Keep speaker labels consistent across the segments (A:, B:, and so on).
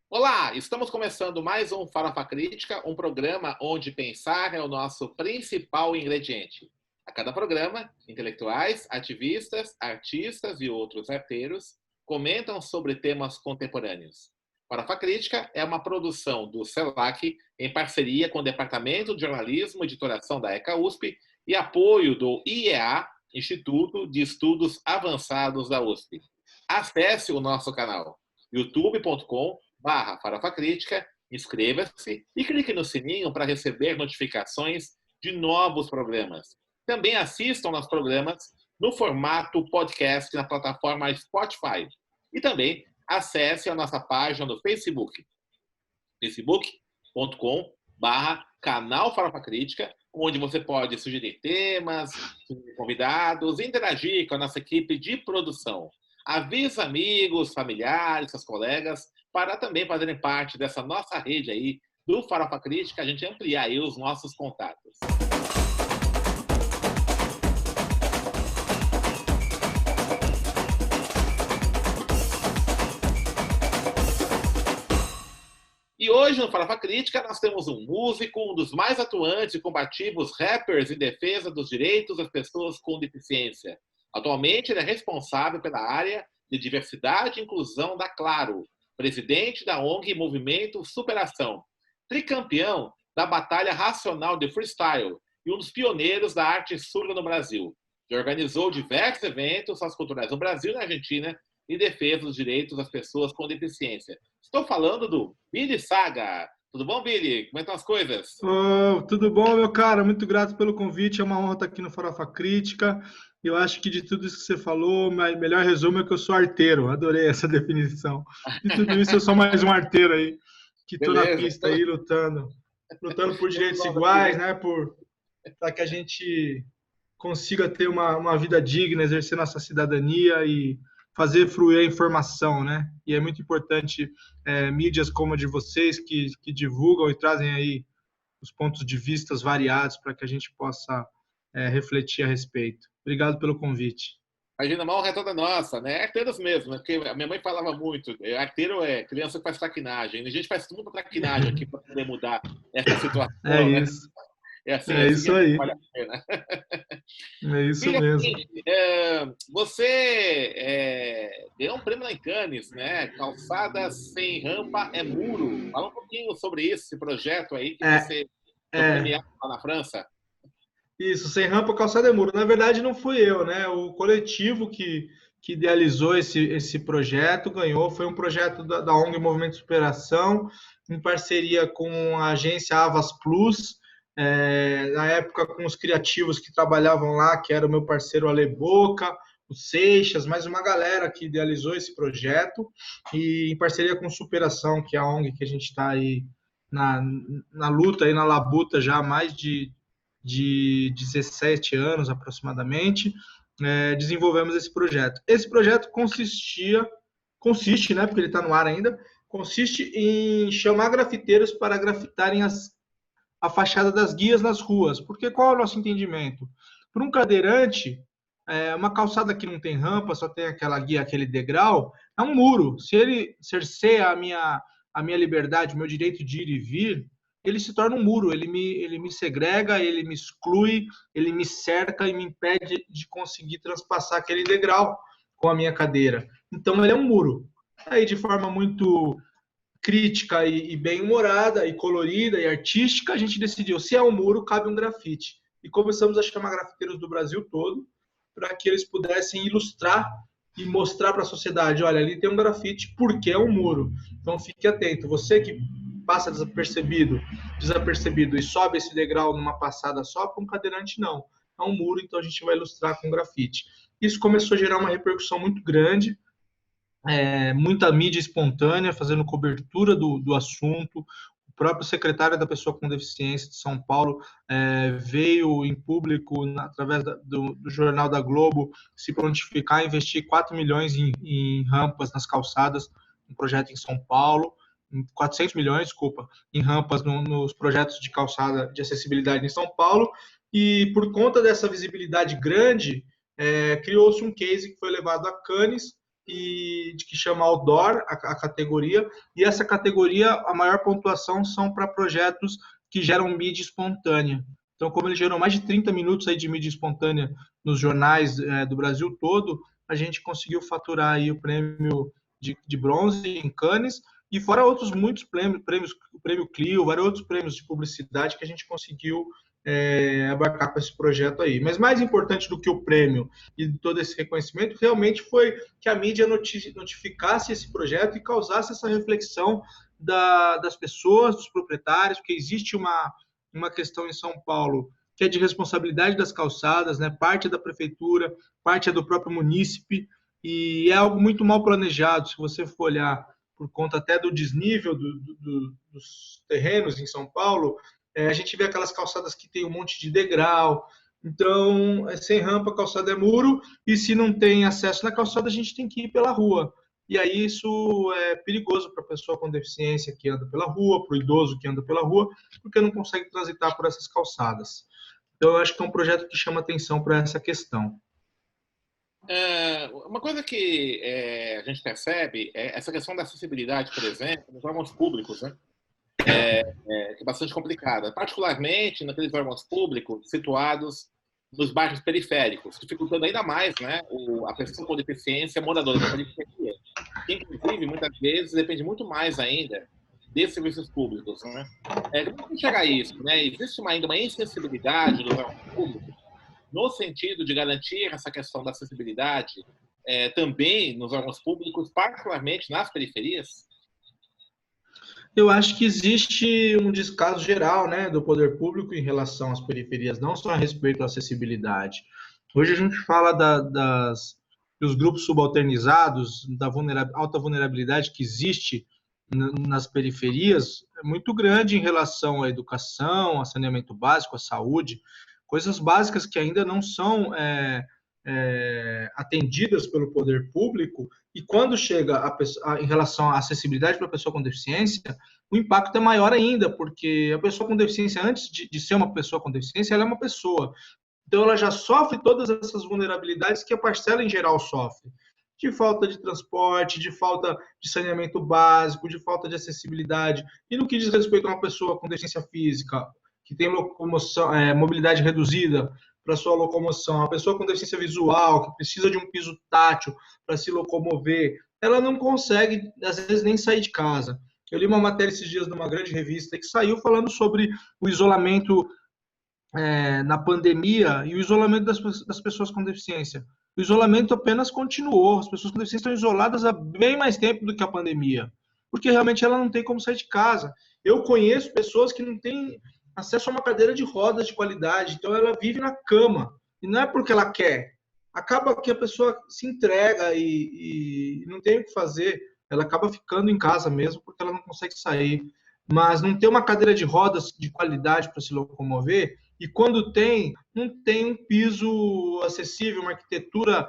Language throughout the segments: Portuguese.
A: Olá, estamos começando mais um Farofa Crítica, um programa onde pensar é o nosso principal ingrediente. A cada programa, intelectuais, ativistas, artistas e outros arteiros comentam sobre temas contemporâneos. Farofa Crítica é uma produção do CELAC em parceria com o Departamento de Jornalismo e Editoração da ECA USP e apoio do IEA, Instituto de Estudos Avançados da USP. Acesse o nosso canal youtube.com/Farofa Crítica, inscreva-se e clique no sininho para receber notificações de novos programas. Também assistam aos programas no formato podcast na plataforma Spotify. E também acesse a nossa página no Facebook, facebook.com/canal Farofa Crítica, onde você pode sugerir temas, sugerir convidados, interagir com a nossa equipe de produção. Avisa amigos, familiares, seus colegas, para também fazerem parte dessa nossa rede aí do Farofa Crítica, a gente ampliar aí os nossos contatos. E hoje no Farofa Crítica nós temos um músico, um dos mais atuantes e combativos rappers em defesa dos direitos das pessoas com deficiência. Atualmente ele é responsável pela área de diversidade e inclusão da Claro, presidente da ONG Movimento Superação, tricampeão da Batalha Racional de Freestyle e um dos pioneiros da arte surda no Brasil. Já organizou diversos eventos socioculturais no Brasil e na Argentina em defesa dos direitos das pessoas com deficiência. Estou falando do Billy Saga. Tudo bom, Billy? Como estão as coisas?
B: Tudo bom, meu cara? Muito grato pelo convite. É uma honra estar aqui no Farofa Crítica. Eu acho que de tudo isso que você falou, o melhor resumo é que eu sou arteiro. Adorei essa definição. De tudo isso, eu sou mais um arteiro aí, que estou na pista aí lutando por direitos iguais, né? Para que a gente consiga ter uma vida digna, exercer nossa cidadania e fazer fluir a informação, né? E é muito importante mídias como a de vocês que divulgam e trazem aí os pontos de vistas variados para que a gente possa refletir a respeito. Obrigado pelo convite.
A: Imagina, uma honra é toda nossa, né? Arteiros mesmo, né? Porque a minha mãe falava muito, arteiro é criança que faz traquinagem. A gente faz muita traquinagem aqui para poder mudar essa situação,
B: É
A: né?
B: isso.
A: É assim,
B: É isso aí.
A: Vale a pena.
B: É isso mesmo.
A: Você ganhou um prêmio lá em Cannes, né? Calçada Sem Rampa é Muro. Fala um pouquinho sobre isso, esse projeto aí que você foi premiado lá na França.
B: Isso, Sem Rampa, Calçada é Muro. Na verdade, não fui eu, né? O coletivo que idealizou esse projeto ganhou. Foi um projeto da ONG Movimento Superação, em parceria com a agência Avas Plus, na época com os criativos que trabalhavam lá, que era o meu parceiro Ale Boca, o Seixas, mais uma galera que idealizou esse projeto, e em parceria com Superação, que é a ONG que a gente está aí na luta, aí na labuta já há mais de 17 anos aproximadamente, desenvolvemos esse projeto. Esse projeto consiste, né, porque ele está no ar ainda, consiste em chamar grafiteiros para grafitarem a fachada das guias nas ruas. Porque qual é o nosso entendimento? Para um cadeirante, uma calçada que não tem rampa, só tem aquela guia, aquele degrau, é um muro. Se ele cerceia a minha liberdade, o meu direito de ir e vir, ele se torna um muro, ele me segrega, ele me exclui, ele me cerca e me impede de conseguir transpassar aquele degrau com a minha cadeira. Então, ele é um muro. Aí, de forma muito crítica e bem-humorada, e colorida, e artística, a gente decidiu, se é um muro, cabe um grafite. E começamos a chamar grafiteiros do Brasil todo, para que eles pudessem ilustrar e mostrar para a sociedade, olha, ali tem um grafite porque é um muro. Então, fique atento. Você que passa desapercebido e sobe esse degrau numa passada só, para um cadeirante não. É um muro, então a gente vai ilustrar com grafite. Isso começou a gerar uma repercussão muito grande, muita mídia espontânea fazendo cobertura do assunto. O próprio secretário da Pessoa com Deficiência de São Paulo veio em público, através do Jornal da Globo, se prontificar a investir 4 milhões em rampas nas calçadas, um projeto em São Paulo. 400 milhões, desculpa, em rampas nos projetos de calçada de acessibilidade em São Paulo, e por conta dessa visibilidade grande, criou-se um case que foi levado a Cannes, e que chama Outdoor, a categoria, e essa categoria, a maior pontuação são para projetos que geram mídia espontânea. Então, como ele gerou mais de 30 minutos aí de mídia espontânea nos jornais do Brasil todo, a gente conseguiu faturar aí o prêmio de bronze em Cannes, e fora outros muitos prêmios, o prêmio Clio, vários outros prêmios de publicidade que a gente conseguiu abarcar com esse projeto aí. Mas mais importante do que o prêmio e todo esse reconhecimento, realmente foi que a mídia notificasse esse projeto e causasse essa reflexão das pessoas, dos proprietários, porque existe uma questão em São Paulo que é de responsabilidade das calçadas, né? Parte é da prefeitura, parte é do próprio munícipe, e é algo muito mal planejado. Se você for olhar por conta até do desnível dos terrenos em São Paulo, a gente vê aquelas calçadas que tem um monte de degrau. Então, sem rampa, a calçada é muro, e se não tem acesso na calçada, a gente tem que ir pela rua. E aí isso é perigoso para a pessoa com deficiência que anda pela rua, para o idoso que anda pela rua, porque não consegue transitar por essas calçadas. Então, eu acho que é um projeto que chama atenção para essa questão.
A: Uma coisa que a gente percebe é essa questão da acessibilidade, por exemplo, nos órgãos públicos, né? Que é bastante complicada, particularmente naqueles órgãos públicos situados nos bairros periféricos, dificultando ainda mais, né, a pessoa com deficiência moradora da periferia, que inclusive muitas vezes depende muito mais ainda desses serviços públicos, né? Como chegar a isso, né? Existe ainda uma insensibilidade do órgão público no sentido de garantir essa questão da acessibilidade também nos órgãos públicos, particularmente nas periferias?
B: Eu acho que existe um descaso geral, né, do poder público em relação às periferias, não só a respeito à acessibilidade. Hoje a gente fala dos grupos subalternizados, da alta vulnerabilidade que existe nas periferias, é muito grande em relação à educação, a saneamento básico, à saúde, coisas básicas que ainda não são atendidas pelo poder público, e quando chega em relação à acessibilidade para a pessoa com deficiência, o impacto é maior ainda, porque a pessoa com deficiência, antes de ser uma pessoa com deficiência, ela é uma pessoa. Então, ela já sofre todas essas vulnerabilidades que a parcela em geral sofre. De falta de transporte, de falta de saneamento básico, de falta de acessibilidade. E no que diz respeito a uma pessoa com deficiência física, que tem locomoção, mobilidade reduzida para sua locomoção, a pessoa com deficiência visual, que precisa de um piso tátil para se locomover, ela não consegue, às vezes, nem sair de casa. Eu li uma matéria esses dias numa grande revista que saiu falando sobre o isolamento na pandemia e o isolamento das pessoas com deficiência. O isolamento apenas continuou, as pessoas com deficiência estão isoladas há bem mais tempo do que a pandemia, porque realmente ela não tem como sair de casa. Eu conheço pessoas que não têm acesso a uma cadeira de rodas de qualidade, então ela vive na cama, e não é porque ela quer. Acaba que a pessoa se entrega e não tem o que fazer, ela acaba ficando em casa mesmo, porque ela não consegue sair. Mas não tem uma cadeira de rodas de qualidade para se locomover, e quando tem, não tem um piso acessível, uma arquitetura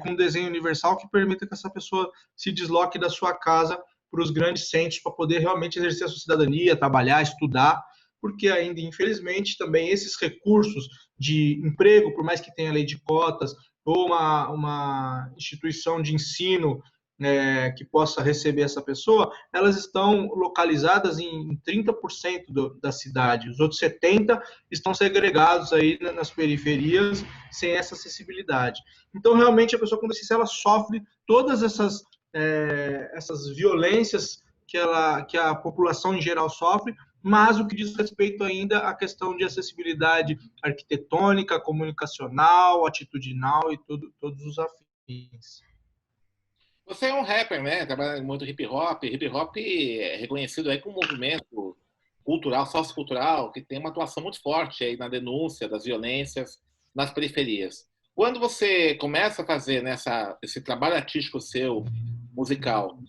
B: com desenho universal que permita que essa pessoa se desloque da sua casa para os grandes centros para poder realmente exercer a sua cidadania, trabalhar, estudar, porque ainda, infelizmente, também esses recursos de emprego, por mais que tenha lei de cotas, ou uma instituição de ensino que possa receber essa pessoa, elas estão localizadas em 30% da cidade. Os outros 70% estão segregados aí nas periferias, sem essa acessibilidade. Então, realmente, a pessoa com deficiência, ela sofre todas essas violências que a população em geral sofre, mas o que diz respeito ainda à questão de acessibilidade arquitetônica, comunicacional, atitudinal e todos os afins.
A: Você é um rapper, né? Trabalha muito hip hop. Hip hop é reconhecido aí como um movimento cultural, sociocultural, que tem uma atuação muito forte aí na denúncia das violências nas periferias. Quando você começa a fazer esse trabalho artístico seu, musical,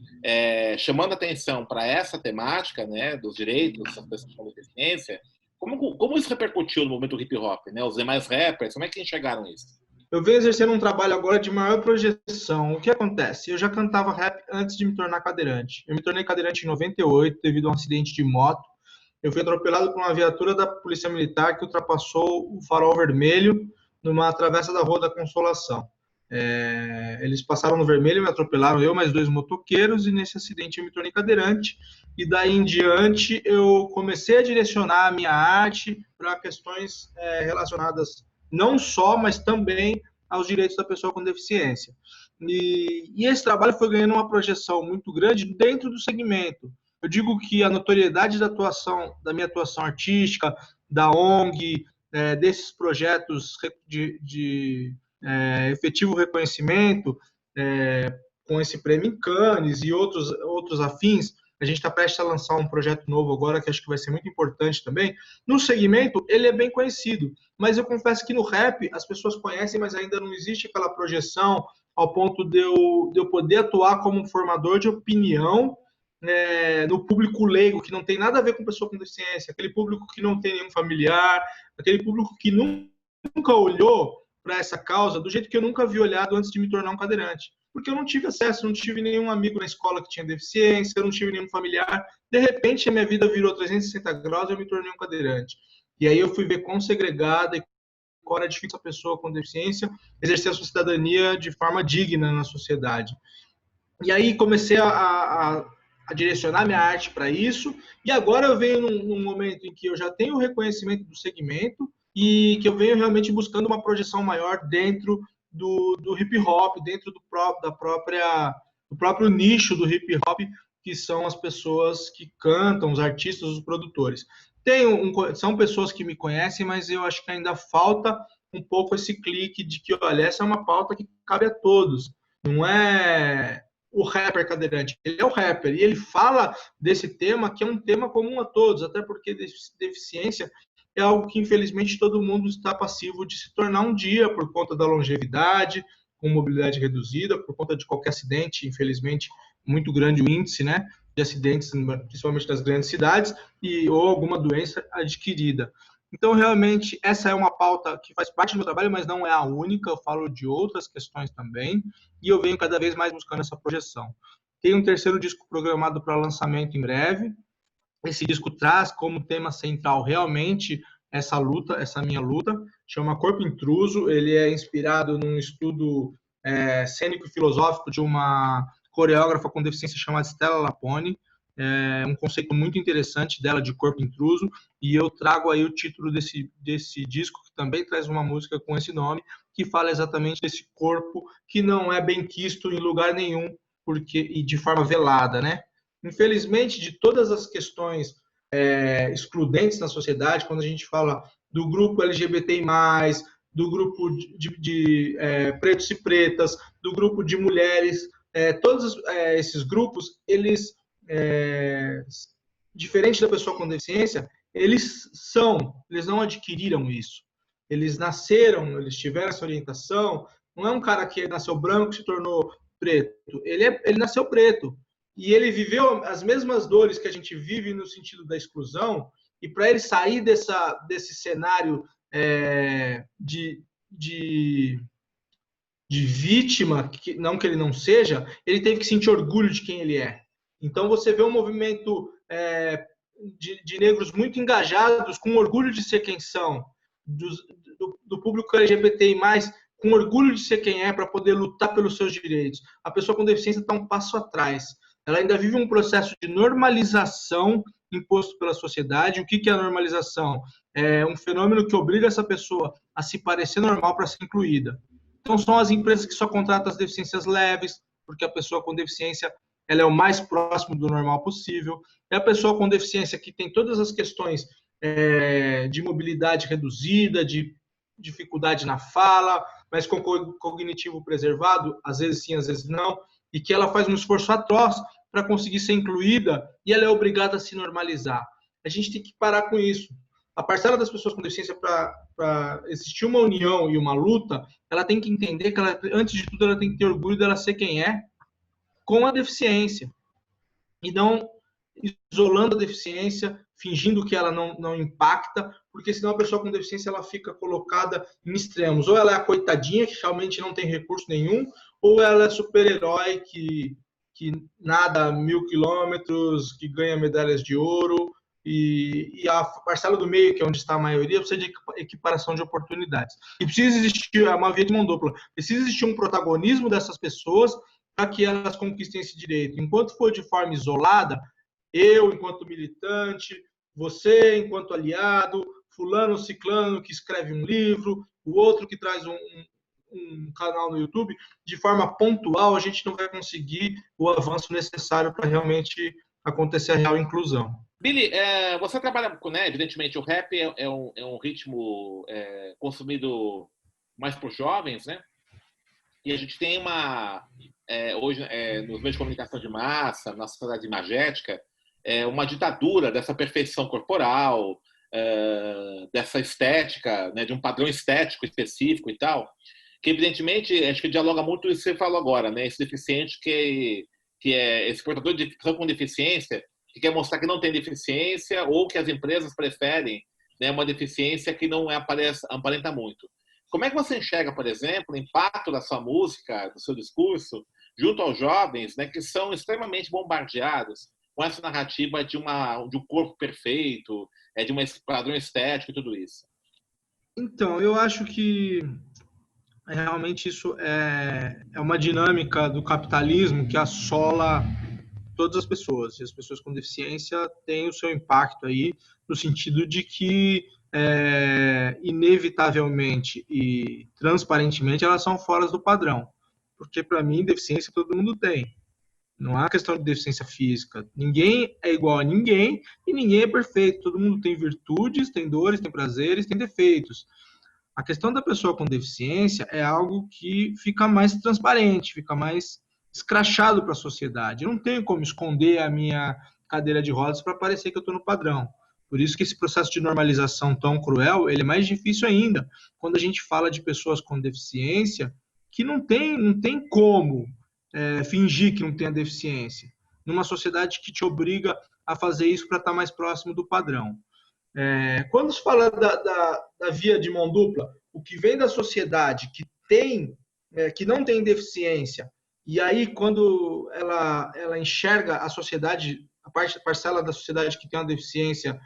A: chamando atenção para essa temática, né, dos direitos das pessoas com deficiência, como isso repercutiu no movimento hip hop, né? Os demais rappers, como é que enxergaram isso?
B: Eu venho exercendo um trabalho agora de maior projeção. O que acontece? Eu já cantava rap antes de me tornar cadeirante. Eu me tornei cadeirante em 98 devido a um acidente de moto. Eu fui atropelado por uma viatura da Polícia Militar que ultrapassou o farol vermelho numa travessa da Rua da Consolação. Eles passaram no vermelho, me atropelaram eu, mais 2 motoqueiros, e nesse acidente eu me tornei cadeirante. E daí em diante eu comecei a direcionar a minha arte para questões relacionadas não só, mas também aos direitos da pessoa com deficiência. E esse trabalho foi ganhando uma projeção muito grande dentro do segmento. Eu digo que a notoriedade da minha atuação artística, da ONG, desses projetos de efetivo reconhecimento, com esse prêmio em Cannes e outros afins. A gente está prestes a lançar um projeto novo agora, que acho que vai ser muito importante também. No segmento, ele é bem conhecido, mas eu confesso que no rap as pessoas conhecem, mas ainda não existe aquela projeção ao ponto de eu poder atuar como um formador de opinião no público leigo, que não tem nada a ver com pessoa com deficiência, aquele público que não tem nenhum familiar, aquele público que nunca olhou para essa causa do jeito que eu nunca vi olhado antes de me tornar um cadeirante. Porque eu não tive acesso, não tive nenhum amigo na escola que tinha deficiência, eu não tive nenhum familiar. De repente, a minha vida virou 360 graus e eu me tornei um cadeirante. E aí eu fui ver quão segregada e quão era difícil a pessoa com deficiência exercer a sua cidadania de forma digna na sociedade. E aí comecei a direcionar minha arte para isso, e agora eu venho num momento em que eu já tenho o reconhecimento do segmento e que eu venho realmente buscando uma projeção maior dentro do hip hop, dentro do próprio nicho do hip hop, que são as pessoas que cantam, os artistas, os produtores. São pessoas que me conhecem, mas eu acho que ainda falta um pouco esse clique de que, olha, essa é uma pauta que cabe a todos. Não é o rapper cadeirante, ele é o rapper, e ele fala desse tema, que é um tema comum a todos, até porque deficiência é algo que, infelizmente, todo mundo está passivo de se tornar um dia, por conta da longevidade, com mobilidade reduzida, por conta de qualquer acidente, infelizmente, muito grande o índice, né, de acidentes, principalmente nas grandes cidades, ou alguma doença adquirida. Então, realmente, essa é uma pauta que faz parte do meu trabalho, mas não é a única. Eu falo de outras questões também, e eu venho cada vez mais buscando essa projeção. Tem um terceiro disco programado para lançamento em breve. Esse disco traz como tema central realmente essa luta, essa minha luta, chama Corpo Intruso. Ele é inspirado num estudo cênico e filosófico de uma coreógrafa com deficiência chamada Stella Lapone. É um conceito muito interessante dela de corpo intruso, e eu trago aí o título desse disco, que também traz uma música com esse nome, que fala exatamente desse corpo que não é bem quisto em lugar nenhum, e de forma velada, né? Infelizmente, de todas as questões excludentes na sociedade, quando a gente fala do grupo LGBTI+, do grupo de pretos e pretas, do grupo de mulheres, todos esses grupos, eles diferente da pessoa com deficiência, eles não adquiriram isso. Eles nasceram, eles tiveram essa orientação. Não é um cara que nasceu branco e se tornou preto. Ele nasceu preto. E ele viveu as mesmas dores que a gente vive no sentido da exclusão. E para ele sair desse cenário de vítima, não que ele não seja, ele teve que sentir orgulho de quem ele é. Então, você vê um movimento de negros muito engajados, com orgulho de ser quem são, do público LGBTI+, com orgulho de ser quem é, para poder lutar pelos seus direitos. A pessoa com deficiência está um passo atrás. Ela ainda vive um processo de normalização imposto pela sociedade. O que é a normalização? É um fenômeno que obriga essa pessoa a se parecer normal para ser incluída. Então, são as empresas que só contratam as deficiências leves, porque a pessoa com deficiência ela é o mais próximo do normal possível. É a pessoa com deficiência que tem todas as questões de mobilidade reduzida, de dificuldade na fala, mas com cognitivo preservado, às vezes sim, às vezes não, e que ela faz um esforço atroz para conseguir ser incluída, e ela é obrigada a se normalizar. A gente tem que parar com isso. A parcela das pessoas com deficiência, para existir uma união e uma luta, ela tem que entender que, antes de tudo, ela tem que ter orgulho dela ser quem é, com a deficiência, e não isolando a deficiência, fingindo que ela não impacta, porque senão a pessoa com deficiência ela fica colocada em extremos. Ou ela é a coitadinha, que realmente não tem recurso nenhum, ou ela é super-herói, que nada 1000 quilômetros, que ganha medalhas de ouro, e a parcela do meio, que é onde está a maioria, precisa de equiparação de oportunidades. E precisa existir uma via de mão dupla. Precisa existir um protagonismo dessas pessoas para que elas conquistem esse direito. Enquanto for de forma isolada, eu, enquanto militante, você, enquanto aliado, fulano, ciclano, que escreve um livro, o outro que traz um canal no YouTube, de forma pontual, a gente não vai conseguir o avanço necessário para realmente acontecer a real inclusão.
A: Billy, você trabalha com, né, evidentemente, o rap é um ritmo consumido mais por jovens, né? E a gente tem hoje, nos meios de comunicação de massa, na sociedade imagética, uma ditadura dessa perfeição corporal, dessa estética, né, de um padrão estético específico e tal, que evidentemente acho que dialoga muito com isso que você falou agora, né? Esse deficiente que é esse portador de pessoa com deficiência que quer mostrar que não tem deficiência ou que as empresas preferem, né, uma deficiência que não aparenta muito. Como é que você enxerga, por exemplo, o impacto da sua música, do seu discurso, junto aos jovens, né, que são extremamente bombardeados com essa narrativa de um corpo perfeito, de um padrão estético e tudo isso?
B: Então, eu acho que realmente isso é uma dinâmica do capitalismo que assola todas as pessoas. E as pessoas com deficiência têm o seu impacto aí, no sentido de que, inevitavelmente e transparentemente, elas são fora do padrão. Porque, para mim, deficiência todo mundo tem. Não há questão de deficiência física. Ninguém é igual a ninguém e ninguém é perfeito. Todo mundo tem virtudes, tem dores, tem prazeres, tem defeitos. A questão da pessoa com deficiência é algo que fica mais transparente, fica mais escrachado para a sociedade. Eu não tenho como esconder a minha cadeira de rodas para parecer que eu estou no padrão. Por isso que esse processo de normalização tão cruel, ele é mais difícil ainda. Quando a gente fala de pessoas com deficiência, que não tem como fingir que não tem a deficiência. Numa sociedade que te obriga a fazer isso para estar mais próximo do padrão. Quando se fala da via de mão dupla, o que vem da sociedade que não tem deficiência, e aí quando ela enxerga a sociedade, a parcela da sociedade que tem uma deficiência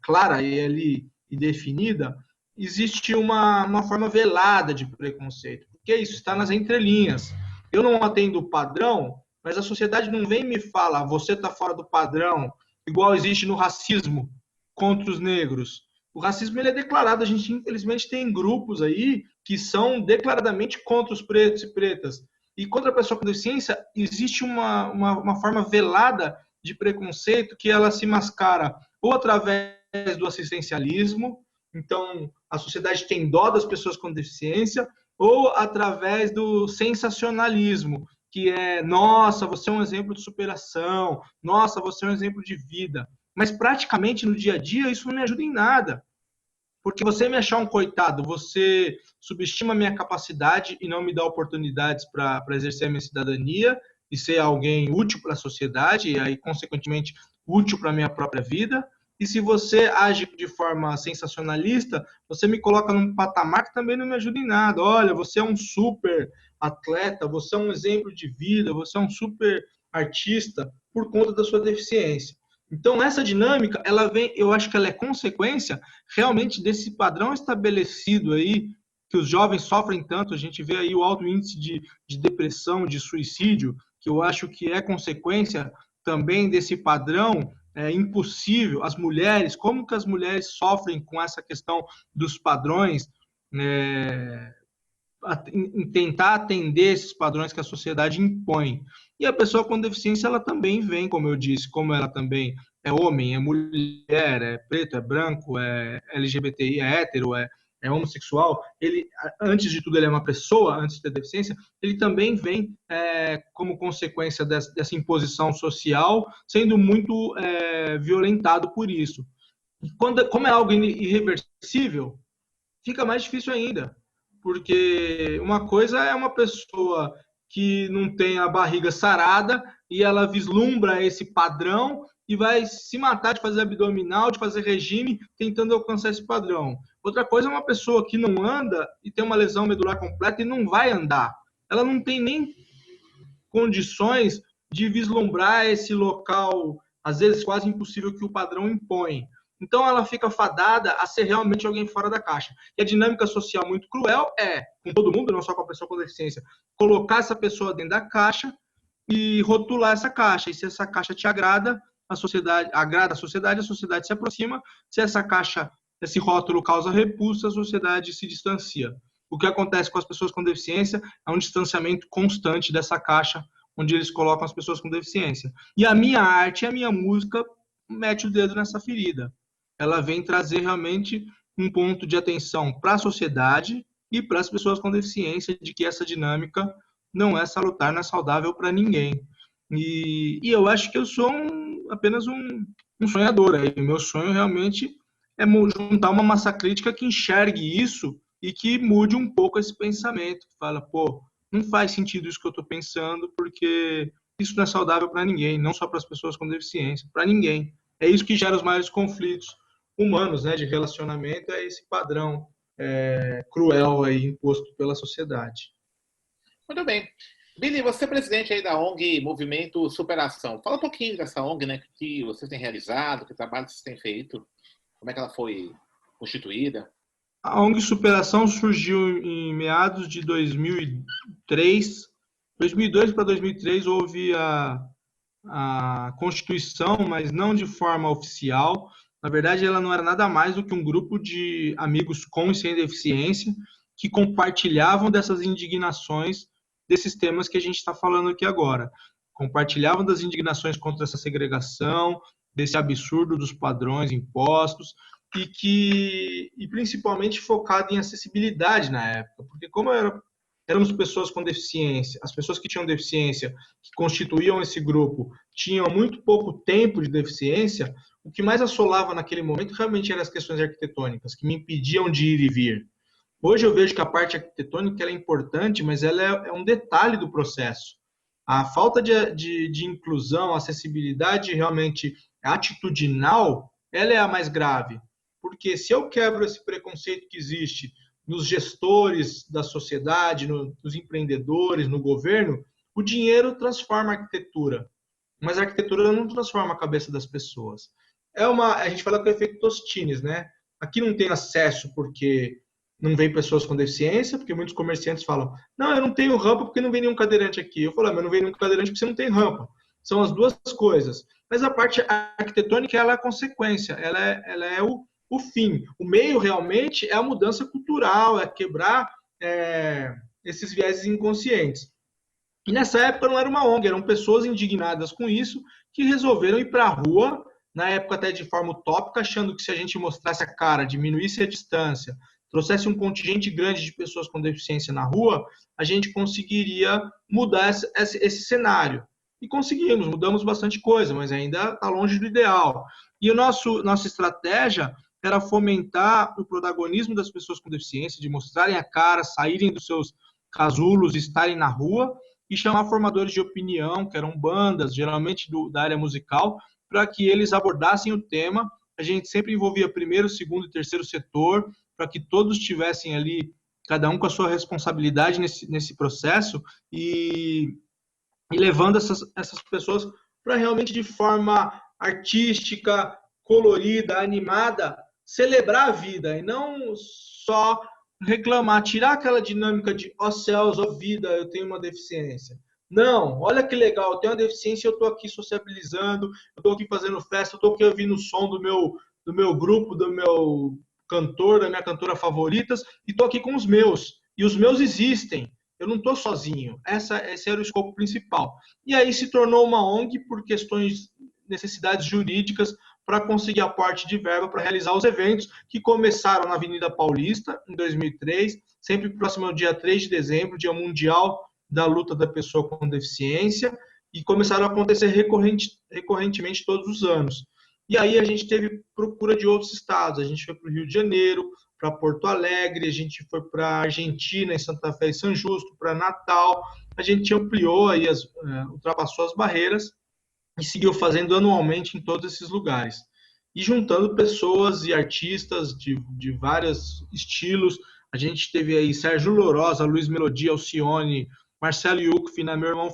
B: clara e definida, existe uma forma velada de preconceito, porque isso está nas entrelinhas. Eu não atendo o padrão, mas a sociedade não vem e me fala, você está fora do padrão, igual existe no racismo contra os negros. O racismo ele é declarado, a gente infelizmente tem grupos aí que são declaradamente contra os pretos e pretas. E contra a pessoa com deficiência existe uma forma velada de preconceito que ela se mascara ou através do assistencialismo, então a sociedade tem dó das pessoas com deficiência, ou através do sensacionalismo, que é, nossa, você é um exemplo de superação, nossa, você é um exemplo de vida. Mas praticamente no dia a dia isso não me ajuda em nada. Porque você me achar um coitado, você subestima a minha capacidade e não me dá oportunidades para exercer a minha cidadania e ser alguém útil para a sociedade e aí, consequentemente, útil para a minha própria vida. E se você age de forma sensacionalista, você me coloca num patamar que também não me ajuda em nada. Olha, você é um super atleta, você é um exemplo de vida, você é um super artista por conta da sua deficiência. Então, essa dinâmica, eu acho que ela é consequência realmente desse padrão estabelecido aí, que os jovens sofrem tanto. A gente vê aí o alto índice de depressão, de suicídio, que eu acho que é consequência também desse padrão impossível. As mulheres, como que as mulheres sofrem com essa questão dos padrões, em tentar atender esses padrões que a sociedade impõe. E a pessoa com deficiência, ela também vem, como eu disse, como ela também é homem, é mulher, é preto, é branco, é LGBTI, é hétero, é homossexual, ele, antes de tudo, ele é uma pessoa, antes de ter deficiência, ele também vem como consequência dessa imposição social, sendo muito violentado por isso. E como é algo irreversível, fica mais difícil ainda, porque uma coisa é uma pessoa que não tem a barriga sarada e ela vislumbra esse padrão e vai se matar de fazer abdominal, de fazer regime, tentando alcançar esse padrão. Outra coisa é uma pessoa que não anda e tem uma lesão medular completa e não vai andar. Ela não tem nem condições de vislumbrar esse local às vezes quase impossível que o padrão impõe. Então ela fica fadada a ser realmente alguém fora da caixa. E a dinâmica social muito cruel é, com todo mundo, não só com a pessoa com deficiência, colocar essa pessoa dentro da caixa e rotular essa caixa. E se essa caixa te agrada a sociedade se aproxima. Se essa caixa, esse rótulo causa repulsa, a sociedade se distancia. O que acontece com as pessoas com deficiência é um distanciamento constante dessa caixa onde eles colocam as pessoas com deficiência. E a minha arte, a minha música, mete o dedo nessa ferida. Ela vem trazer realmente um ponto de atenção para a sociedade e para as pessoas com deficiência de que essa dinâmica não é salutar, não é saudável para ninguém. E eu acho que eu sou apenas um sonhador. O meu sonho realmente é juntar uma massa crítica que enxergue isso e que mude um pouco esse pensamento. Fala, pô, não faz sentido isso que eu estou pensando, porque isso não é saudável para ninguém, não só para as pessoas com deficiência, para ninguém. É isso que gera os maiores conflitos humanos, né, de relacionamento, é esse padrão cruel aí imposto pela sociedade.
A: Muito bem. Billy, você é presidente aí da ONG Movimento Superação. Fala um pouquinho dessa ONG, né, que vocês têm realizado, que trabalho vocês têm feito, como é que ela foi constituída?
B: A ONG Superação surgiu em meados de 2003. 2002 para 2003 houve a constituição, mas não de forma oficial. Na verdade, ela não era nada mais do que um grupo de amigos com e sem deficiência que compartilhavam dessas indignações desses temas que a gente está falando aqui agora. Compartilhavam das indignações contra essa segregação, desse absurdo dos padrões impostos, e principalmente focado em acessibilidade na época, porque como éramos pessoas com deficiência, as pessoas que tinham deficiência, que constituíam esse grupo, tinham muito pouco tempo de deficiência, o que mais assolava naquele momento realmente eram as questões arquitetônicas, que me impediam de ir e vir. Hoje eu vejo que a parte arquitetônica ela é importante, mas ela é um detalhe do processo. A falta de inclusão, acessibilidade realmente atitudinal, ela é a mais grave. Porque se eu quebro esse preconceito que existe nos gestores da sociedade, nos empreendedores, no governo, o dinheiro transforma a arquitetura. Mas a arquitetura não transforma a cabeça das pessoas. A gente fala que é o efeito Tostines, né? Aqui não tem acesso porque não vem pessoas com deficiência, porque muitos comerciantes falam, não, eu não tenho rampa porque não vem nenhum cadeirante aqui. Eu falo, mas não vem nenhum cadeirante porque você não tem rampa. São as duas coisas. Mas a parte arquitetônica, ela é a consequência, ela é o fim. O meio, realmente, é a mudança cultural, é quebrar esses vieses inconscientes. E nessa época não era uma ONG, eram pessoas indignadas com isso que resolveram ir para a rua, na época até de forma utópica, achando que se a gente mostrasse a cara, diminuísse a distância, trouxesse um contingente grande de pessoas com deficiência na rua, a gente conseguiria mudar esse cenário. E conseguimos, mudamos bastante coisa, mas ainda está longe do ideal. E nossa estratégia era fomentar o protagonismo das pessoas com deficiência, de mostrarem a cara, saírem dos seus casulos, estarem na rua, e chamar formadores de opinião, que eram bandas, geralmente da área musical, para que eles abordassem o tema. A gente sempre envolvia primeiro, segundo e terceiro setor, para que todos tivessem ali, cada um com a sua responsabilidade nesse processo, e levando essas pessoas para realmente, de forma artística, colorida, animada, celebrar a vida, e não só reclamar, tirar aquela dinâmica de, ó céus, ó vida, eu tenho uma deficiência. Não, olha que legal, eu tenho uma deficiência, eu estou aqui sociabilizando, eu estou aqui fazendo festa, eu estou aqui ouvindo o som do meu grupo, do meu cantor, da minha cantora favoritas, e estou aqui com os meus. E os meus existem. Eu não estou sozinho. Esse era o escopo principal. E aí se tornou uma ONG por questões, necessidades jurídicas, para conseguir aporte de verba para realizar os eventos que começaram na Avenida Paulista, em 2003, sempre próximo ao dia 3 de dezembro, Dia Mundial da Luta da Pessoa com Deficiência, e começaram a acontecer recorrentemente todos os anos. E aí a gente teve procura de outros estados. A gente foi para o Rio de Janeiro, para Porto Alegre, a gente foi para a Argentina, em Santa Fé e São Justo, para Natal. A gente ampliou, aí ultrapassou as barreiras e seguiu fazendo anualmente em todos esses lugares. E juntando pessoas e artistas de vários estilos. A gente teve aí Sérgio Lorosa, Luiz Melodia, Alcione, Marcelo Yuca, meu irmão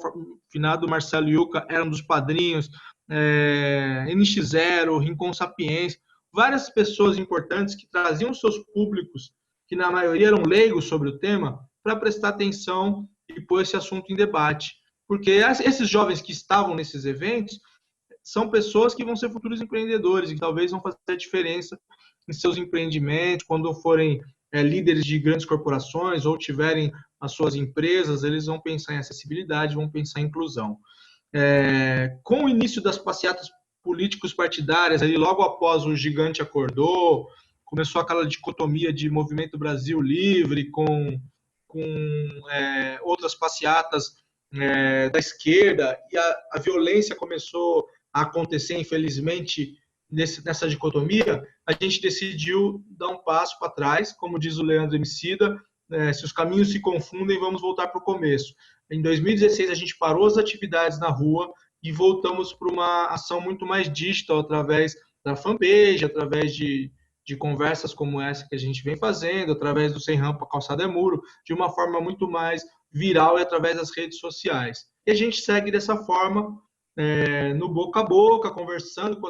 B: finado Marcelo Yuca, era um dos padrinhos. NX0, Rincon Sapiens, várias pessoas importantes que traziam seus públicos, que na maioria eram leigos sobre o tema, para prestar atenção e pôr esse assunto em debate. Porque esses jovens que estavam nesses eventos são pessoas que vão ser futuros empreendedores e que talvez vão fazer a diferença em seus empreendimentos, quando forem líderes de grandes corporações ou tiverem as suas empresas, eles vão pensar em acessibilidade, vão pensar em inclusão. Com o início das passeatas políticos partidárias, ali logo após o Gigante acordou, começou aquela dicotomia de Movimento Brasil Livre com outras passeatas da esquerda, e a violência começou a acontecer, infelizmente, nessa dicotomia, a gente decidiu dar um passo para trás, como diz o Leandro Emicida, se os caminhos se confundem, vamos voltar para o começo. Em 2016, a gente parou as atividades na rua e voltamos para uma ação muito mais digital, através da fanpage, através de conversas como essa que a gente vem fazendo, através do Sem Rampa, Calçada é Muro, de uma forma muito mais viral e através das redes sociais. E a gente segue dessa forma, no boca a boca, conversando com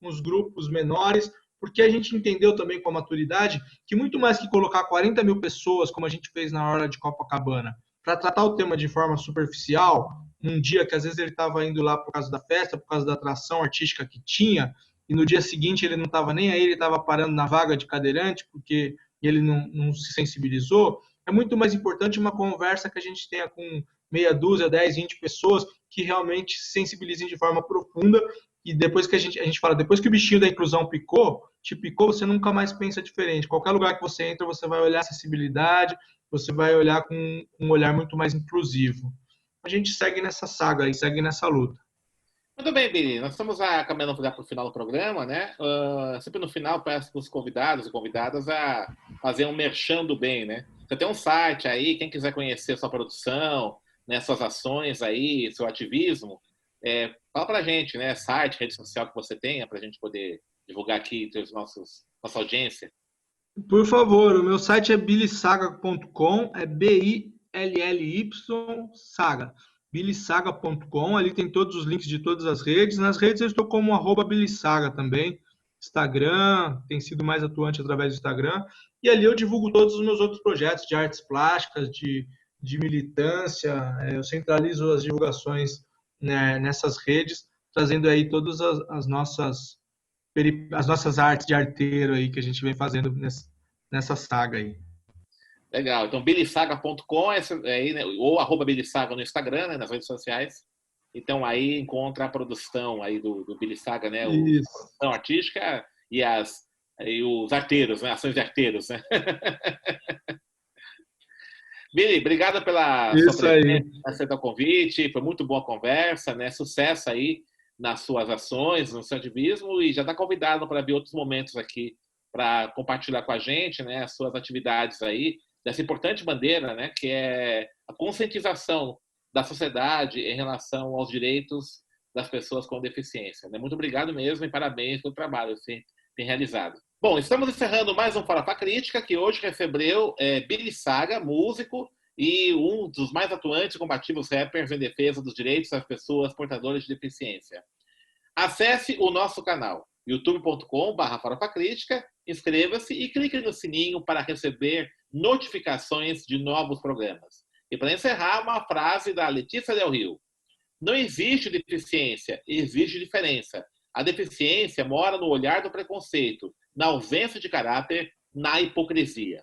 B: os grupos menores, porque a gente entendeu também com a maturidade que muito mais que colocar 40 mil pessoas, como a gente fez na hora de Copacabana, para tratar o tema de forma superficial, num dia que às vezes ele estava indo lá por causa da festa, por causa da atração artística que tinha, e no dia seguinte ele não estava nem aí, ele estava parando na vaga de cadeirante, porque ele não se sensibilizou. É muito mais importante uma conversa que a gente tenha com meia dúzia, 10, 20 pessoas que realmente se sensibilizem de forma profunda, e depois que a gente fala, depois que o bichinho da inclusão te picou, você nunca mais pensa diferente. Qualquer lugar que você entra, você vai olhar acessibilidade, você vai olhar com um olhar muito mais inclusivo. A gente segue nessa saga e segue nessa luta.
A: Muito bem, Billy. Nós estamos caminhando para o final do programa, né? Sempre no final peço para os convidados e convidadas a fazer um merchan do bem, né? Você tem um site aí, quem quiser conhecer sua produção, né, suas ações aí, seu ativismo, fala para a gente, né? Site, rede social que você tenha, para a gente poder divulgar aqui para nossa audiência.
B: Por favor, o meu site é billysaga.com, é BILLY Saga. billysaga.com, ali tem todos os links de todas as redes. Nas redes eu estou como @billysaga também. Instagram, tem sido mais atuante através do Instagram. E ali eu divulgo todos os meus outros projetos de artes plásticas, de militância. Eu centralizo as divulgações, né, nessas redes, trazendo aí todas as nossas artes de arteiro aí que a gente vem fazendo nessa saga aí.
A: Legal. Então, billysaga.com aí, né, ou @billysaga no Instagram, né, nas redes sociais. Então, aí encontra a produção aí do Billy Saga, né? A produção artística e os arteiros, né? Ações de arteiros, né? Billy, obrigado pela sua presença, aceitar o convite. Foi muito boa a conversa, né? Sucesso aí nas suas ações, no seu ativismo, e já está convidado para vir outros momentos aqui para compartilhar com a gente, né, as suas atividades aí, dessa importante bandeira, né, que é a conscientização da sociedade em relação aos direitos das pessoas com deficiência. Né? Muito obrigado mesmo e parabéns pelo trabalho que você tem realizado. Bom, estamos encerrando mais um Farofa Crítica, que hoje recebeu Billy Saga, músico e um dos mais atuantes e combativos rappers em defesa dos direitos das pessoas portadoras de deficiência. Acesse o nosso canal, youtube.com/farofacrítica, inscreva-se e clique no sininho para receber notificações de novos programas. E para encerrar, uma frase da Letícia Del Rio. Não existe deficiência, existe diferença. A deficiência mora no olhar do preconceito, na ausência de caráter, na hipocrisia.